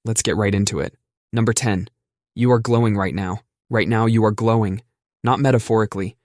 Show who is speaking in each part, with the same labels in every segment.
Speaker 1: Let's get right into it. Number 10. You are glowing right now. Right now you are glowing. Not metaphorically.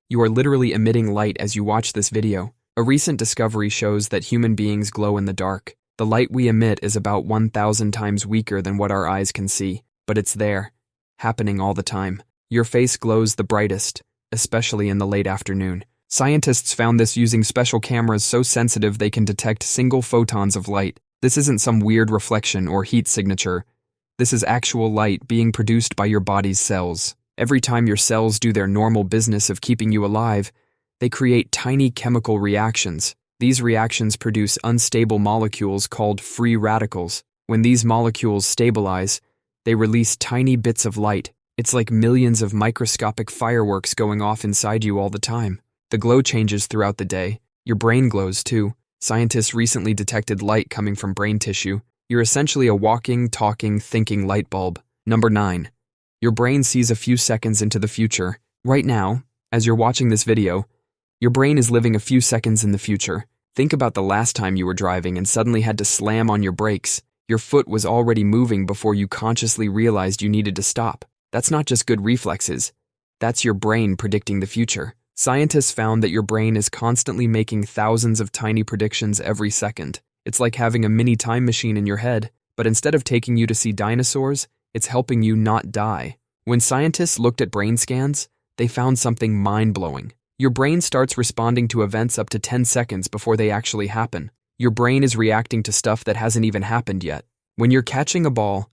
Speaker 1: You are literally emitting light as you watch this video. A recent discovery shows that human beings glow in the dark. The light we emit is about 1,000 times weaker than what our eyes can see, but it's there, happening all the time. Your face glows the brightest, especially in the late afternoon. Scientists found this using special cameras so sensitive they can detect single photons of light. This isn't some weird reflection or heat signature. This is actual light being produced by your body's cells. Every time your cells do their normal business of keeping you alive, they create tiny chemical reactions. These reactions produce unstable molecules called free radicals. When these molecules stabilize, they release tiny bits of light. It's like millions of microscopic fireworks going off inside you all the time. The glow changes throughout the day. Your brain glows too. Scientists recently detected light coming from brain tissue. You're essentially a walking, talking, thinking light bulb. Number 9. Your brain sees a few seconds into the future. Right now, as you're watching this video, your brain is living a few seconds in the future. Think about the last time you were driving and suddenly had to slam on your brakes. Your foot was already moving before you consciously realized you needed to stop. That's not just good reflexes. That's your brain predicting the future. Scientists found that your brain is constantly making thousands of tiny predictions every second. It's like having a mini time machine in your head, but instead of taking you to see dinosaurs, it's helping you not die. When scientists looked at brain scans, they found something mind-blowing. Your brain starts responding to events up to 10 seconds before they actually happen. Your brain is reacting to stuff that hasn't even happened yet. When you're catching a ball,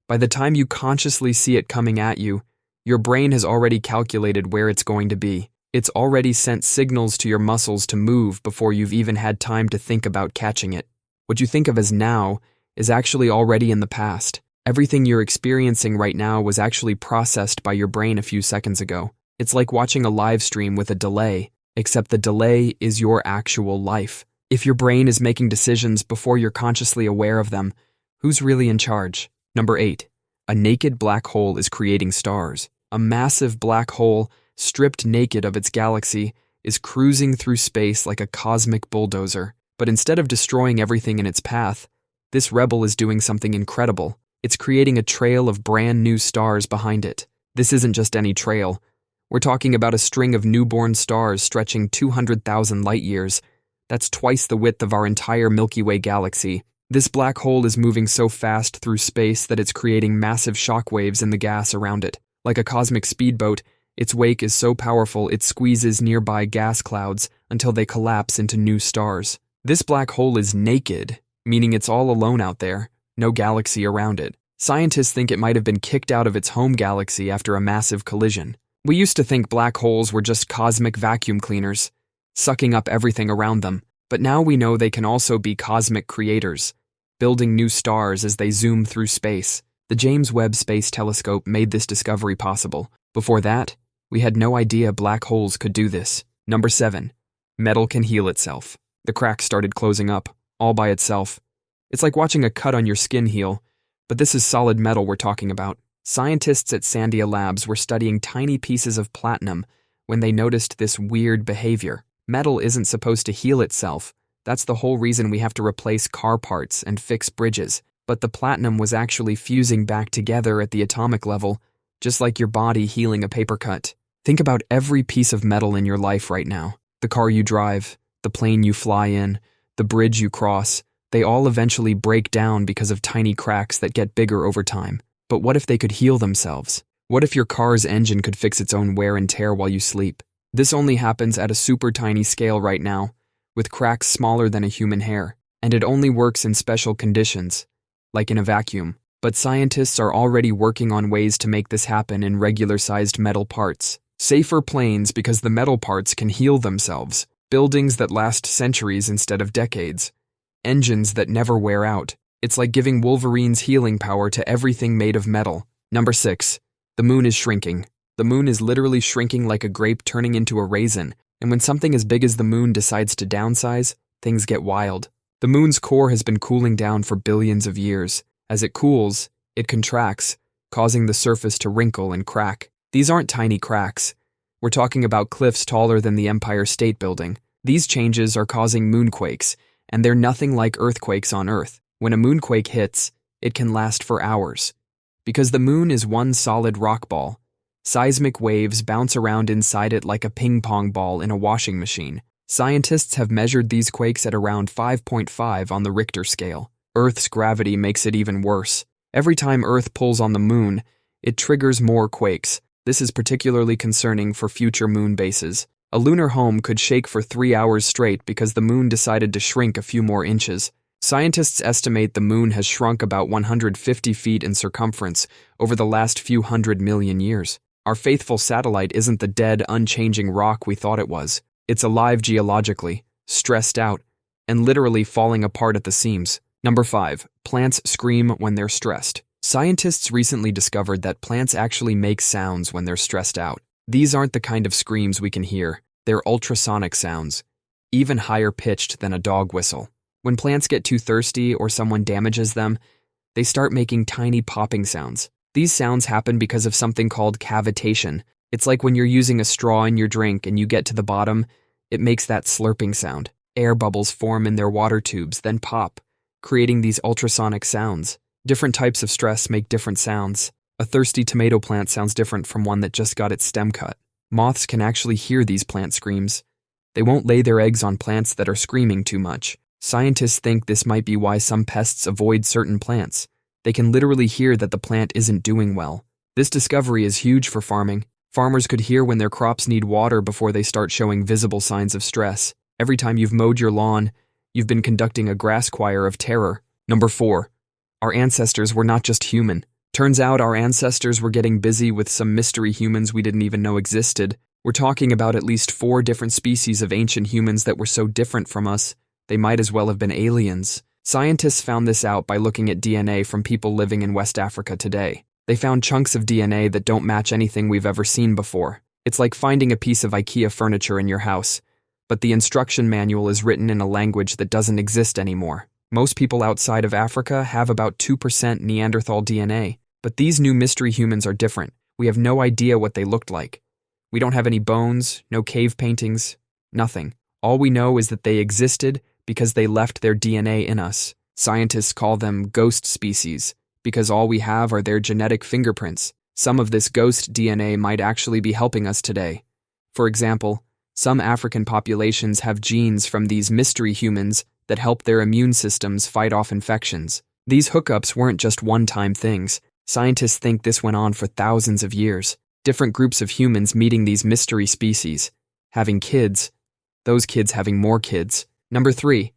Speaker 1: by the time you consciously see it coming at you, your brain has already calculated where it's going to be. It's already sent signals to your muscles to move before you've even had time to think about catching it. What you think of as now is actually already in the past. Everything you're experiencing right now was actually processed by your brain a few seconds ago. It's like watching a live stream with a delay, except the delay is your actual life. If your brain is making decisions before you're consciously aware of them, who's really in charge? Number 8. A naked black hole is creating stars. A massive black hole, stripped naked of its galaxy, is cruising through space like a cosmic bulldozer. But instead of destroying everything in its path, this rebel is doing something incredible. It's creating a trail of brand new stars behind it. This isn't just any trail. We're talking about a string of newborn stars stretching 200,000 light years. That's twice the width of our entire Milky Way galaxy. This black hole is moving so fast through space that it's creating massive shockwaves in the gas around it. Like a cosmic speedboat, its wake is so powerful it squeezes nearby gas clouds until they collapse into new stars. This black hole is naked, meaning it's all alone out there, no galaxy around it. Scientists think it might have been kicked out of its home galaxy after a massive collision. We used to think black holes were just cosmic vacuum cleaners, sucking up everything around them, but now we know they can also be cosmic creators, building new stars as they zoom through space. The James Webb Space Telescope made this discovery possible. Before that, we had no idea black holes could do this. Number 7. Metal can heal itself. The cracks started closing up, all by itself. It's like watching a cut on your skin heal, but this is solid metal we're talking about. Scientists at Sandia Labs were studying tiny pieces of platinum when they noticed this weird behavior. Metal isn't supposed to heal itself. That's the whole reason we have to replace car parts and fix bridges. But the platinum was actually fusing back together at the atomic level, just like your body healing a paper cut. Think about every piece of metal in your life right now. The car you drive, the plane you fly in, the bridge you cross, they all eventually break down because of tiny cracks that get bigger over time. But what if they could heal themselves? What if your car's engine could fix its own wear and tear while you sleep? This only happens at a super tiny scale right now, with cracks smaller than a human hair, and it only works in special conditions, like in a vacuum. But scientists are already working on ways to make this happen in regular-sized metal parts. Safer planes because the metal parts can heal themselves. Buildings that last centuries instead of decades. Engines that never wear out. It's like giving Wolverine's healing power to everything made of metal. Number 6. The moon is shrinking. The moon is literally shrinking like a grape turning into a raisin, and when something as big as the moon decides to downsize, things get wild. The moon's core has been cooling down for billions of years. As it cools, it contracts, causing the surface to wrinkle and crack. These aren't tiny cracks. We're talking about cliffs taller than the Empire State Building. These changes are causing moonquakes, and they're nothing like earthquakes on Earth. When a moonquake hits, it can last for hours. Because the moon is one solid rock ball, seismic waves bounce around inside it like a ping-pong ball in a washing machine. Scientists have measured these quakes at around 5.5 on the Richter scale. Earth's gravity makes it even worse. Every time Earth pulls on the moon, it triggers more quakes. This is particularly concerning for future moon bases. A lunar home could shake for 3 hours straight because the moon decided to shrink a few more inches. Scientists estimate the moon has shrunk about 150 feet in circumference over the last few 100 million years. Our faithful satellite isn't the dead, unchanging rock we thought it was. It's alive geologically, stressed out, and literally falling apart at the seams. Number 5. Plants scream when they're stressed. Scientists recently discovered that plants actually make sounds when they're stressed out. These aren't the kind of screams we can hear. They're ultrasonic sounds, even higher pitched than a dog whistle. When plants get too thirsty or someone damages them, they start making tiny popping sounds. These sounds happen because of something called cavitation. It's like when you're using a straw in your drink and you get to the bottom, it makes that slurping sound. Air bubbles form in their water tubes, then pop, creating these ultrasonic sounds. Different types of stress make different sounds. A thirsty tomato plant sounds different from one that just got its stem cut. Moths can actually hear these plant screams. They won't lay their eggs on plants that are screaming too much. Scientists think this might be why some pests avoid certain plants. They can literally hear that the plant isn't doing well. This discovery is huge for farming. Farmers could hear when their crops need water before they start showing visible signs of stress. Every time you've mowed your lawn, you've been conducting a grass choir of terror. Number 4. Our ancestors were not just human. Turns out our ancestors were getting busy with some mystery humans we didn't even know existed. We're talking about at least 4 different species of ancient humans that were so different from us, they might as well have been aliens. Scientists found this out by looking at DNA from people living in West Africa today. They found chunks of DNA that don't match anything we've ever seen before. It's like finding a piece of IKEA furniture in your house, but the instruction manual is written in a language that doesn't exist anymore. Most people outside of Africa have about 2% Neanderthal DNA, but these new mystery humans are different. We have no idea what they looked like. We don't have any bones, no cave paintings, nothing. All we know is that they existed because they left their DNA in us. Scientists call them ghost species, because all we have are their genetic fingerprints. Some of this ghost DNA might actually be helping us today. For example, some African populations have genes from these mystery humans that help their immune systems fight off infections. These hookups weren't just one-time things. Scientists think this went on for thousands of years. Different groups of humans meeting these mystery species, having kids, those kids having more kids. Number 3.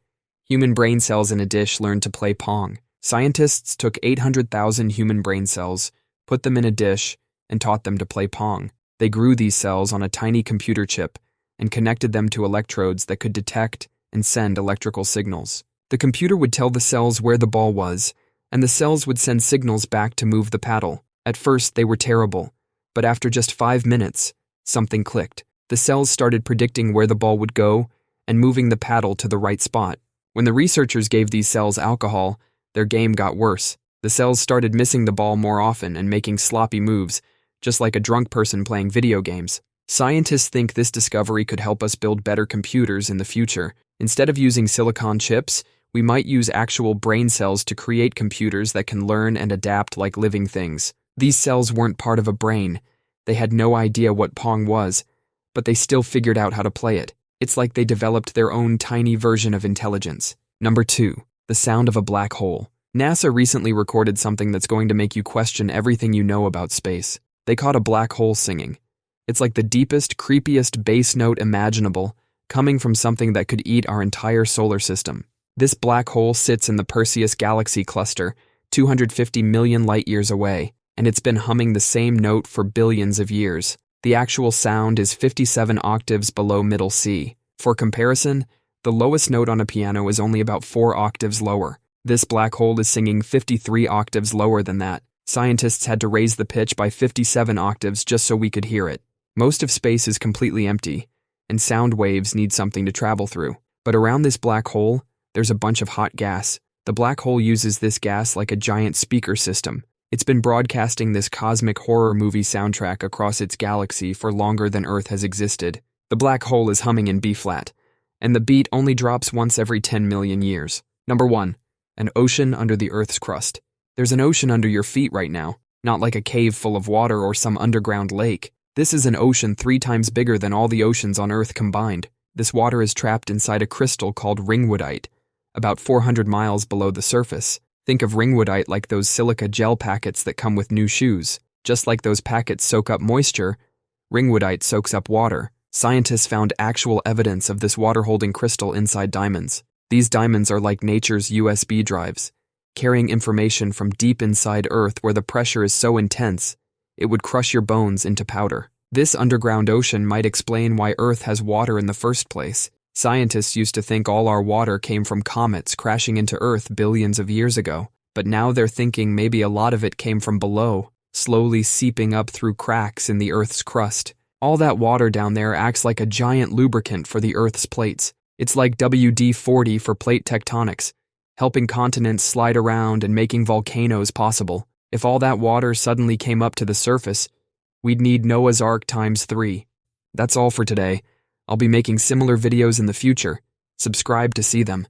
Speaker 1: Human brain cells in a dish learned to play Pong. Scientists took 800,000 human brain cells, put them in a dish, and taught them to play Pong. They grew these cells on a tiny computer chip and connected them to electrodes that could detect and send electrical signals. The computer would tell the cells where the ball was, and the cells would send signals back to move the paddle. At first, they were terrible, but after just 5 minutes, something clicked. The cells started predicting where the ball would go and moving the paddle to the right spot. When the researchers gave these cells alcohol, their game got worse. The cells started missing the ball more often and making sloppy moves, just like a drunk person playing video games. Scientists think this discovery could help us build better computers in the future. Instead of using silicon chips, we might use actual brain cells to create computers that can learn and adapt like living things. These cells weren't part of a brain. They had no idea what Pong was, but they still figured out how to play it. It's like they developed their own tiny version of intelligence. Number 2. The sound of a black hole. NASA recently recorded something that's going to make you question everything you know about space. They caught a black hole singing. It's like the deepest, creepiest bass note imaginable, coming from something that could eat our entire solar system. This black hole sits in the Perseus galaxy cluster, 250 million light-years away, and it's been humming the same note for billions of years. The actual sound is 57 octaves below middle C. For comparison, the lowest note on a piano is only about 4 octaves lower. This black hole is singing 53 octaves lower than that. Scientists had to raise the pitch by 57 octaves just so we could hear it. Most of space is completely empty, and sound waves need something to travel through. But around this black hole, there's a bunch of hot gas. The black hole uses this gas like a giant speaker system. It's been broadcasting this cosmic horror movie soundtrack across its galaxy for longer than Earth has existed. The black hole is humming in B-flat, and the beat only drops once every 10 million years. Number 1. An ocean under the Earth's crust. There's an ocean under your feet right now, not like a cave full of water or some underground lake. This is an ocean 3 times bigger than all the oceans on Earth combined. This water is trapped inside a crystal called ringwoodite, about 400 miles below the surface. Think of ringwoodite like those silica gel packets that come with new shoes. Just like those packets soak up moisture, ringwoodite soaks up water. Scientists found actual evidence of this water-holding crystal inside diamonds. These diamonds are like nature's USB drives, carrying information from deep inside Earth where the pressure is so intense, it would crush your bones into powder. This underground ocean might explain why Earth has water in the first place. Scientists used to think all our water came from comets crashing into Earth billions of years ago, but now they're thinking maybe a lot of it came from below, slowly seeping up through cracks in the Earth's crust. All that water down there acts like a giant lubricant for the Earth's plates. It's like WD-40 for plate tectonics, helping continents slide around and making volcanoes possible. If all that water suddenly came up to the surface, we'd need Noah's Ark times 3. That's all for today. I'll be making similar videos in the future. Subscribe to see them.